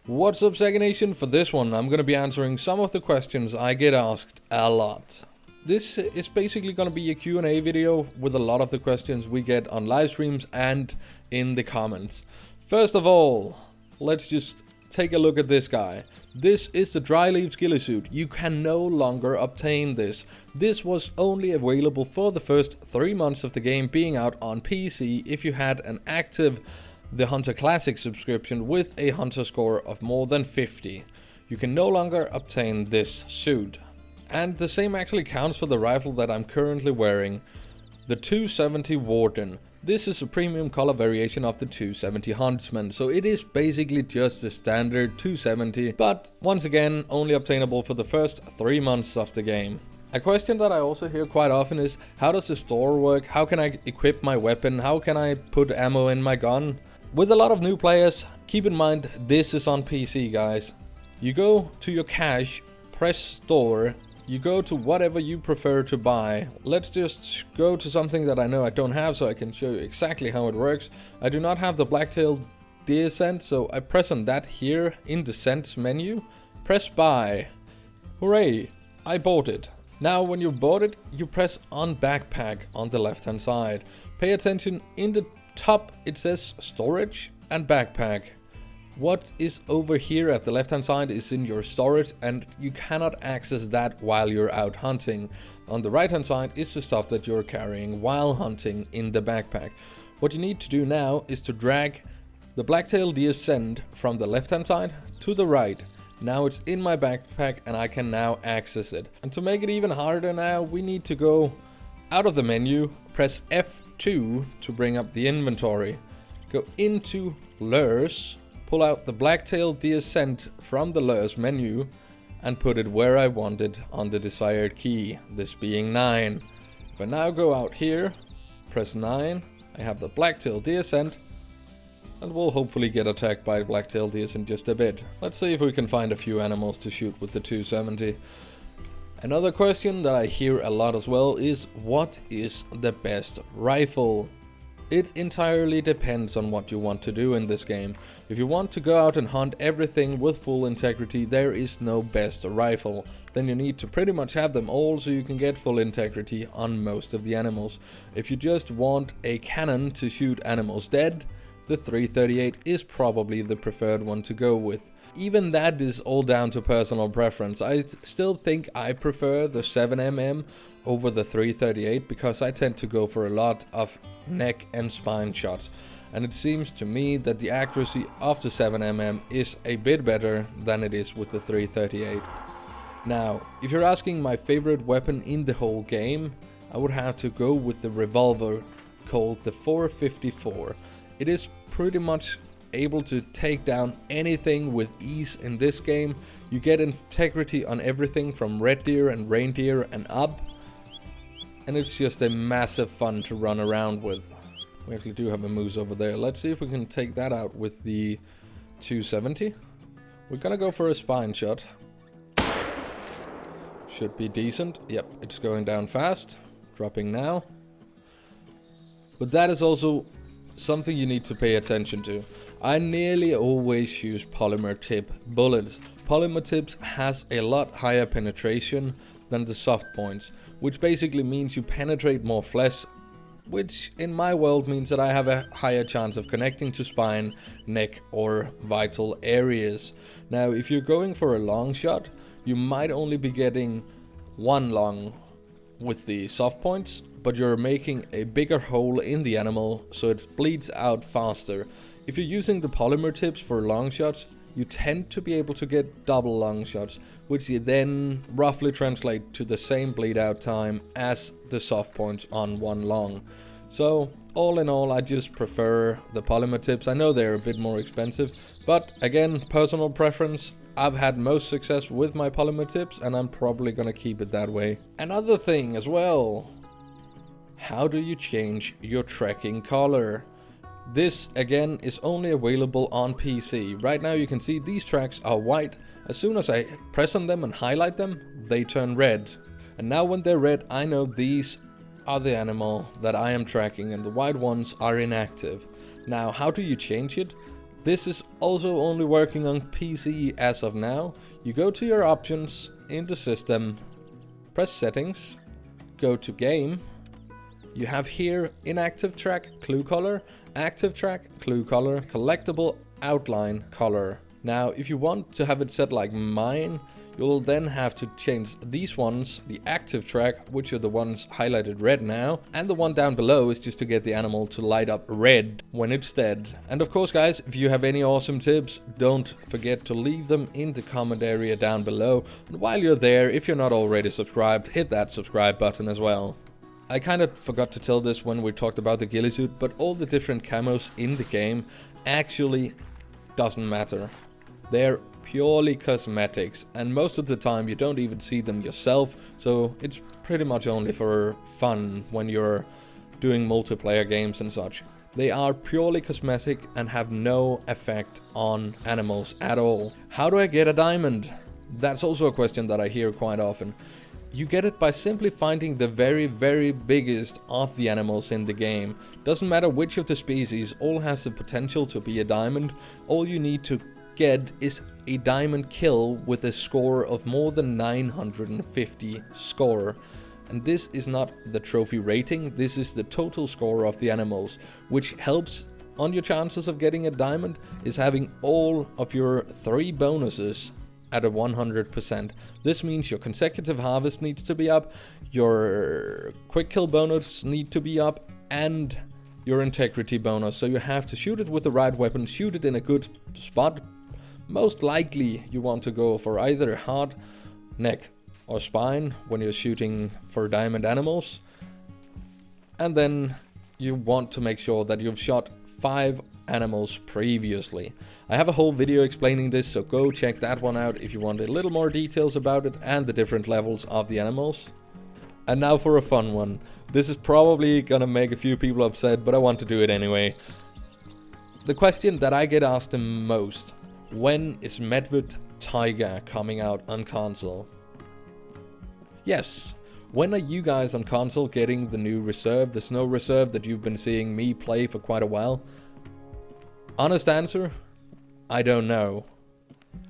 What's up, Zaggy Nation? For this one, I'm going to be answering some of the questions I get asked a lot. This is basically going to be a Q&A video with a lot of the questions we get on live streams and in the comments. First of all, let's just take a look at this guy. This is the Dry Leaves Ghillie Suit. You can no longer obtain this. This was only available for the first 3 months of the game being out on PC if you had an active TheHunter Classic subscription with a Hunter score of more than 50. You can no longer obtain this suit. And the same actually counts for the rifle that I'm currently wearing, the 270 Warden. This is a premium color variation of the 270 Huntsman, so it is basically just the standard 270, but once again only obtainable for the first 3 months of the game. A question that I also hear quite often is, how does the store work? How can I equip my weapon? How can I put ammo in my gun? With a lot of new players, keep in mind this is on PC, guys. You go to your cache, press store, you go to whatever you prefer to buy. Let's just go to something that I know I don't have so I can show you exactly how it works. I do not have the Black-tailed Deer scent, so I press on that here in the scents menu. Press buy. Hooray, I bought it. Now when you bought it, you press on backpack on the left hand side. Pay attention, in the top it says storage and backpack. What is over here at the left hand side is in your storage, and you cannot access that while you're out hunting. On the right hand side is the stuff that you're carrying while hunting in the backpack. What you need to do now is to drag the Black-tailed Deer scent from the left hand side to the right. Now it's in my backpack and I can now access it. And to make it even harder now, we need to go out of the menu, press F2 to bring up the inventory. Go into lures, pull out the Black-tailed Deer scent from the lures menu and put it where I want it on the desired key, this being 9. If I now go out here, press 9, I have the Black-tailed Deer scent, and we'll hopefully get attacked by Black-tailed Deers in just a bit. Let's see if we can find a few animals to shoot with the 270. Another question that I hear a lot as well is, what is the best rifle? It entirely depends on what you want to do in this game. If you want to go out and hunt everything with full integrity, there is no best rifle. Then you need to pretty much have them all so you can get full integrity on most of the animals. If you just want a cannon to shoot animals dead, the 338 is probably the preferred one to go with. Even that is all down to personal preference. I still think I prefer the 7mm over the 338 because I tend to go for a lot of neck and spine shots. And it seems to me that the accuracy of the 7mm is a bit better than it is with the 338. Now, if you're asking my favorite weapon in the whole game, I would have to go with the revolver called the 454. It is pretty much able to take down anything with ease in this game. You get integrity on everything from red deer and reindeer and up, and it's just a massive fun to run around with. We actually do have a moose over there. Let's see if we can take that out with the 270. We're gonna go for a spine shot. Should be decent. Yep, it's going down fast. Dropping now. But that is also something you need to pay attention to. I nearly always use Polymer Tip Bullets. Polymer Tips has a lot higher penetration than the soft points, which basically means you penetrate more flesh, which in my world means that I have a higher chance of connecting to spine, neck or vital areas. Now if you're going for a long shot, you might only be getting one long with the soft points, but you're making a bigger hole in the animal so it bleeds out faster. If you're using the polymer tips for long shots, you tend to be able to get double long shots, which you then roughly translate to the same bleed out time as the soft points on one long. So all in all, I just prefer the polymer tips. I know they're a bit more expensive, but again, personal preference. I've had most success with my polymer tips and I'm probably gonna keep it that way. Another thing as well, how do you change your tracking color? This again is only available on PC. Right now you can see these tracks are white. As soon as I press on them and highlight them, they turn red. And now when they're red, I know these are the animal that I am tracking and the white ones are inactive. Now how do you change it? This is also only working on PC as of now. You go to your options in the system, press settings, go to game. You have here inactive track clue color, active track clue color, collectible outline color. Now if you want to have it set like mine, you'll then have to change these ones, the active track, which are the ones highlighted red now, and the one down below is just to get the animal to light up red when it's dead. And of course guys, if you have any awesome tips, don't forget to leave them in the comment area down below. And while you're there, if you're not already subscribed, hit that subscribe button as well. I kind of forgot to tell this when we talked about the ghillie suit, but all the different camos in the game actually doesn't matter. They're purely cosmetics, and most of the time you don't even see them yourself, so it's pretty much only for fun when you're doing multiplayer games and such. They are purely cosmetic and have no effect on animals at all. How do I get a diamond? That's also a question that I hear quite often. You get it by simply finding the very biggest of the animals in the game. Doesn't matter which of the species, all has the potential to be a diamond. All you need to get is a diamond kill with a score of more than 950 score. And this is not the trophy rating, this is the total score of the animals, which helps on your chances of getting a diamond is having all of your 3 bonuses at a 100%. This means your consecutive harvest needs to be up, your quick kill bonus need to be up, and your integrity bonus. So you have to shoot it with the right weapon, shoot it in a good spot. Most likely you want to go for either heart, neck or spine when you're shooting for diamond animals. And then you want to make sure that you've shot 5 animals previously. I have a whole video explaining this, so go check that one out if you want a little more details about it and the different levels of the animals. And now for a fun one. This is probably gonna make a few people upset, but I want to do it anyway. The question that I get asked the most: when is Medved Tiger coming out on console? Yes, when are you guys on console getting the new reserve, the snow reserve that you've been seeing me play for quite a while? Honest answer, I don't know.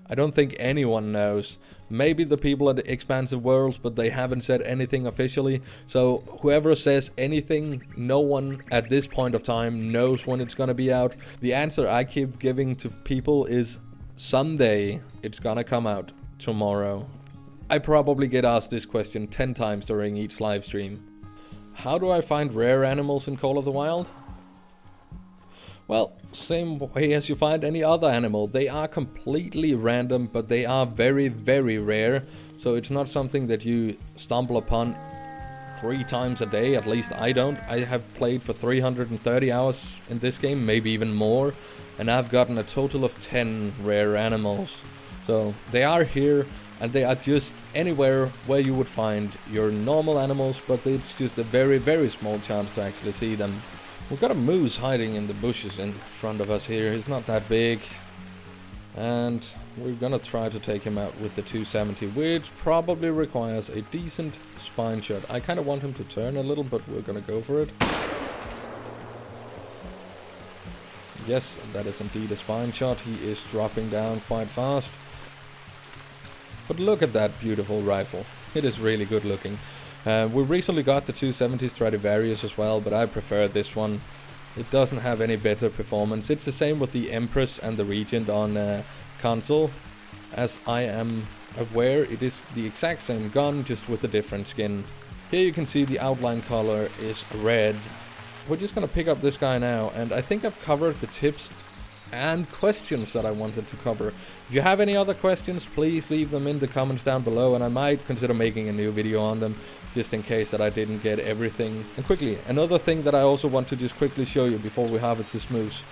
I don't think anyone knows. Maybe the people at Expansive Worlds, but they haven't said anything officially. So whoever says anything, no one at this point of time knows when it's gonna be out. The answer I keep giving to people is someday it's gonna come out. Tomorrow. I probably get asked this question 10 times during each live stream. How do I find rare animals in Call of the Wild? Well, same way as you find any other animal. They are completely random, but they are very rare. So it's not something that you stumble upon 3 times a day, at least I don't. I have played for 330 hours in this game, maybe even more. And I've gotten a total of 10 rare animals. So they are here, and they are just anywhere where you would find your normal animals, but it's just a very small chance to actually see them. We've got a moose hiding in the bushes in front of us here. He's not that big. And we're gonna try to take him out with the 270, which probably requires a decent spine shot. I kind of want him to turn a little, but we're gonna go for it. Yes, that is indeed a spine shot. He is dropping down quite fast. But look at that beautiful rifle. It is really good looking. We recently got the 270 Stradivarius as well, but I prefer this one. It doesn't have any better performance. It's the same with the Empress and the Regent on console. As I am aware, it is the exact same gun, just with a different skin. Here you can see the outline color is red. We're just gonna pick up this guy now, and I think I've covered the tips and questions that I wanted to cover. If you have any other questions, please leave them in the comments down below, and I might consider making a new video on them, just in case that I didn't get everything. And quickly, another thing that I also want to just quickly show you before we harvest this moose.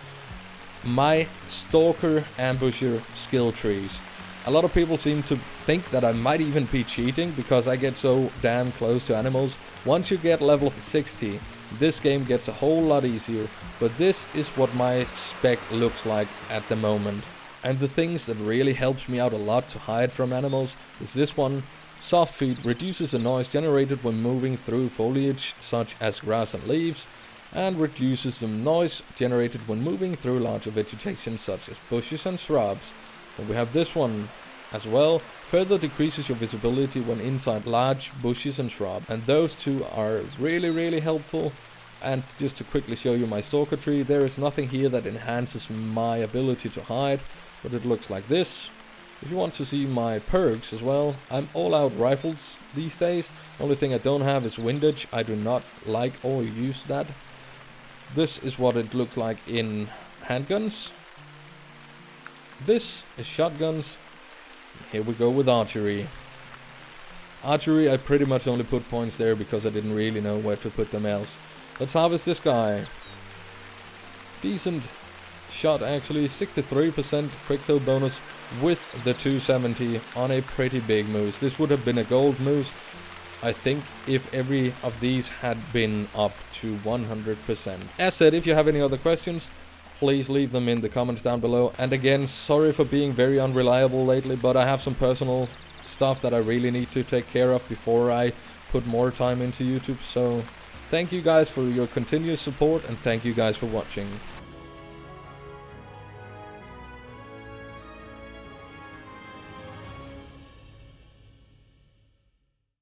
My Stalker Ambusher skill trees. A lot of people seem to think that I might even be cheating because I get so damn close to animals. Once you get level 60, this game gets a whole lot easier, but this is what my spec looks like at the moment. And the things that really helps me out a lot to hide from animals is this one. Soft feet reduces the noise generated when moving through foliage such as grass and leaves. and reduces the noise generated when moving through larger vegetation such as bushes and shrubs. Then we have this one as well, further decreases your visibility when inside large bushes and shrubs, and those two are really helpful. And just to quickly show you my stalker tree, there is nothing here that enhances my ability to hide, but it looks like this. If you want to see my perks as well, I'm all out rifles these days. Only thing I don't have is windage. I do not like or use that. This is what it looks like in handguns. This is shotguns. Here we go with archery. Archery, I pretty much only put points there because I didn't really know where to put them else. Let's harvest this guy. Decent shot actually, 63% quick kill bonus with the 270 on a pretty big moose. This would have been a gold moose, I think, if every of these had been up to 100%. As said, if you have any other questions, please leave them in the comments down below. And again, sorry for being very unreliable lately, but I have some personal stuff that I really need to take care of before I put more time into YouTube. So thank you guys for your continuous support, and thank you guys for watching.